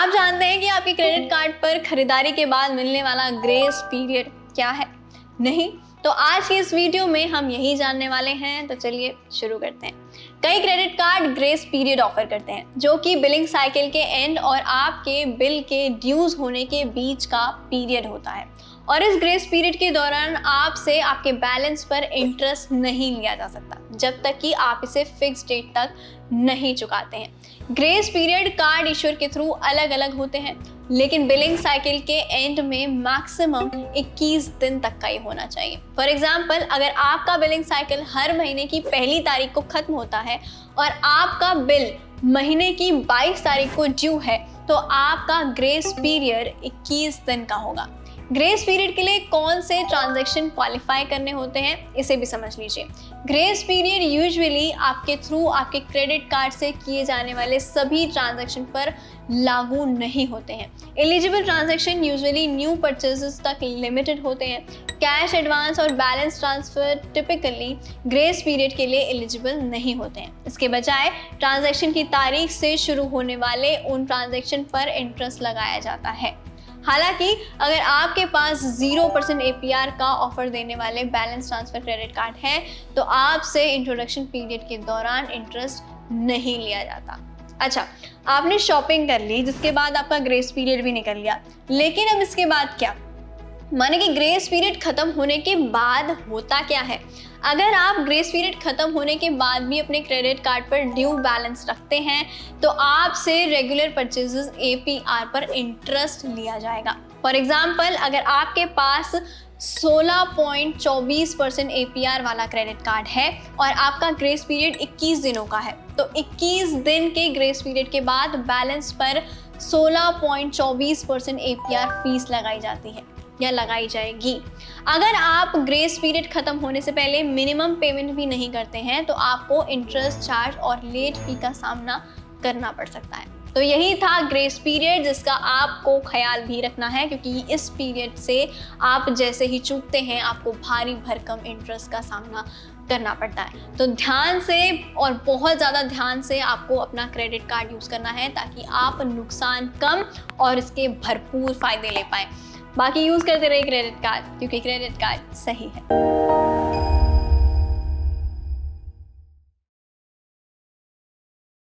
आप जानते हैं कि आपके क्रेडिट कार्ड पर खरीदारी के बाद मिलने वाला ग्रेस पीरियड क्या है? नहीं? तो आज की इस वीडियो में हम यही जानने वाले हैं, तो चलिए शुरू करते हैं। कई credit card grace period offer करते हैं, जो कि बिलिंग साइकिल के एंड और आपके बिल के ड्यूज होने के बीच का पीरियड होता है। और इस ग्रेस पीरियड के दौरान आपसे आपके बैलेंस पर इंटरेस्ट नहीं लिया जा सकता जब तक कि आप इसे फिक्स डेट तक नहीं चुकाते हैं। ग्रेस पीरियड कार्ड इश्यूर के थ्रू अलग अलग होते हैं, लेकिन बिलिंग साइकिल के एंड में मैक्सिमम 21 दिन तक का ही होना चाहिए। फॉर एग्जाम्पल, अगर आपका बिलिंग साइकिल हर महीने की पहली तारीख को खत्म होता है और आपका बिल महीने की 22 तारीख को ड्यू है, तो आपका ग्रेस पीरियड 21 दिन का होगा। ग्रेस पीरियड के लिए कौन से ट्रांजैक्शन क्वालिफाई करने होते हैं, इसे भी समझ लीजिए। ग्रेस पीरियड यूजुअली आपके थ्रू आपके क्रेडिट कार्ड से किए जाने वाले सभी ट्रांजैक्शन पर लागू नहीं होते हैं। Eligible transaction usually new purchases तक लिमिटेड होते हैं। कैश एडवांस और balance transfer typically grace period के लिए एलिजिबल नहीं होते हैं। इसके बजाय ट्रांजैक्शन की तारीख से शुरू होने वाले उन ट्रांजैक्शन पर इंटरेस्ट लगाया जाता है। हालांकि अगर आपके पास 0% APR का ऑफर देने वाले बैलेंस ट्रांसफर क्रेडिट कार्ड है, तो आपसे इंट्रोडक्शन पीरियड के दौरान इंटरेस्ट नहीं लिया जाता। अच्छा, आपने शॉपिंग कर ली, जिसके बाद आपका ग्रेस पीरियड भी निकल गया, लेकिन अब इसके बाद क्या? माने कि ग्रेस पीरियड खत्म होने के बाद होता क्या है? अगर आप ग्रेस पीरियड खत्म होने के बाद भी अपने क्रेडिट कार्ड पर ड्यू बैलेंस रखते हैं, तो आपसे रेगुलर परचेजेस APR पर इंटरेस्ट लिया जाएगा। फॉर एग्जाम्पल, अगर आपके पास 16.24% APR वाला क्रेडिट कार्ड है और आपका ग्रेस पीरियड 21 दिनों का है, तो 21 दिन के ग्रेस पीरियड के बाद बैलेंस पर 16.24% APR फीस लगाई जाती है या लगाई जाएगी। अगर आप ग्रेस पीरियड खत्म होने से पहले मिनिमम पेमेंट भी नहीं करते हैं, तो आपको इंटरेस्ट चार्ज और लेट फी का सामना करना पड़ सकता है। तो यही था ग्रेस पीरियड, जिसका आपको ख्याल भी रखना है, क्योंकि इस पीरियड से आप जैसे ही चूकते हैं, आपको भारी भरकम इंटरेस्ट का सामना करना पड़ता है। तो ध्यान से और बहुत ज़्यादा ध्यान से आपको अपना क्रेडिट कार्ड यूज़ करना है, ताकि आप नुकसान कम और इसके भरपूर फ़ायदे ले पाएँ। बाकी यूज़ करते रहिए क्रेडिट कार्ड, क्योंकि क्रेडिट कार्ड सही है।